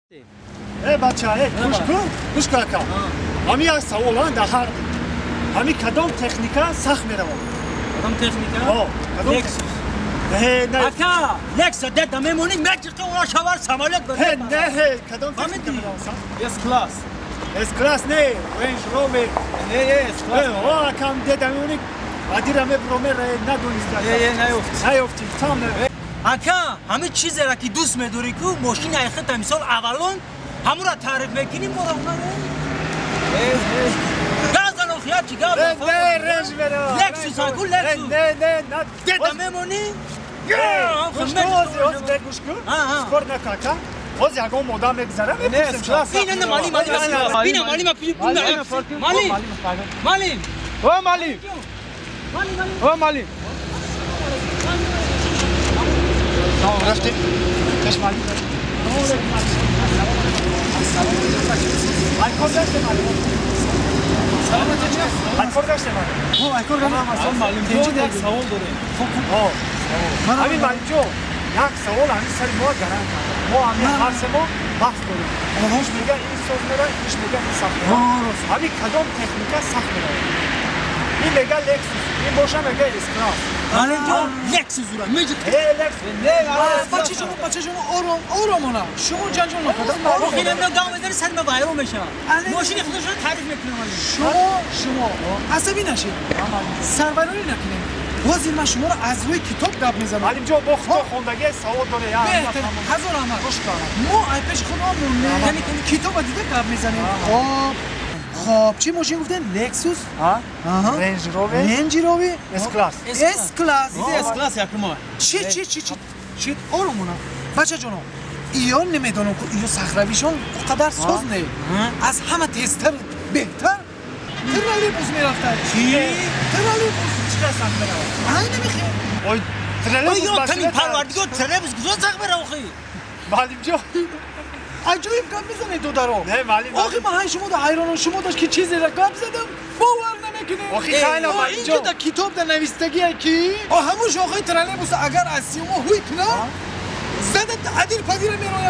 بچه گوش کن اکا همی از سوالان در هر همی کدام تکنیکا سخت می روان کدام تکنیکا؟ لکسوس اکا لکس ده میمونی مکیقی اونا شوار سمالت برده نه کدام تکنیکا می روان سخت اس کلاس اس کلاس نه رنج روور اس کلاس اکا ده میمونی ادیره می برومه ندونیست نیفتی تام نه اکا همه چیزی را که دوست میداری که ماشین ایخت مثال اولون همون را تعریف میکنیم برام گاز الان خیال چی گاز نه رنج برو لکسوس اکو لکسوس نه دیده میمونی گوش کن گوش کن سپور نکاکا باز یکم مدام میگذره این مالی این مالی مالی او مالی رفتیم چشم مالی الکل داشته مالی الکل داشته مالی الکل معلوم تنجی یک سوال داره همین مالی جو یک سوال همین سر ما گرم ما همین حرس ما بحث داریم ایش میگه این سوز میره ایش میگه این سخت میره همین کدام تکنیکا سخت میره این میگه لکسوس این باشه میگه اسکراس مالین جو لکسوس را میگه بچه جون آرام اونا شما جنجون نکنید آخه نمیدونم گام بزنی سر ما وایرو میشه ماشین خودش رو تعریف میکنه شما عصبی نشید سربرانی نکنید باز این من شما رو از روی کتاب گپ میزنم معلم جو با خود خوندگی سواد داره یا بهتر هزار احمد خوش کنم ما ای پیش خودمون یعنی کتاب دیگه گپ میزنیم خب چی ماشین گفتن لکسوس رنج روور اس کلاس اس کلاس یکم چی آرومونا بچه جونو ایان نمیدونم که ایو سخرویشون قدر سوز نه از همه تیزتر بهتر ترالیبوس میرفتن ترالیبوس چرا سخت میره های نمیخواه اوی ترالیبوس تمی پروردگار ترالیبوس کجا سخت میره آخه معلم جو عجایب گپ میزنه تو درو نه معلم آخه من های شما در حیران شما داشت که چیزی را گپ زدم باور نمیکنه آخه خیلی معلم اینجا جو در کتاب در نویستگیه کی همون شاخه ترالیبوس اگر از سیوما هوی کنه زدت عدیل پذیر میروه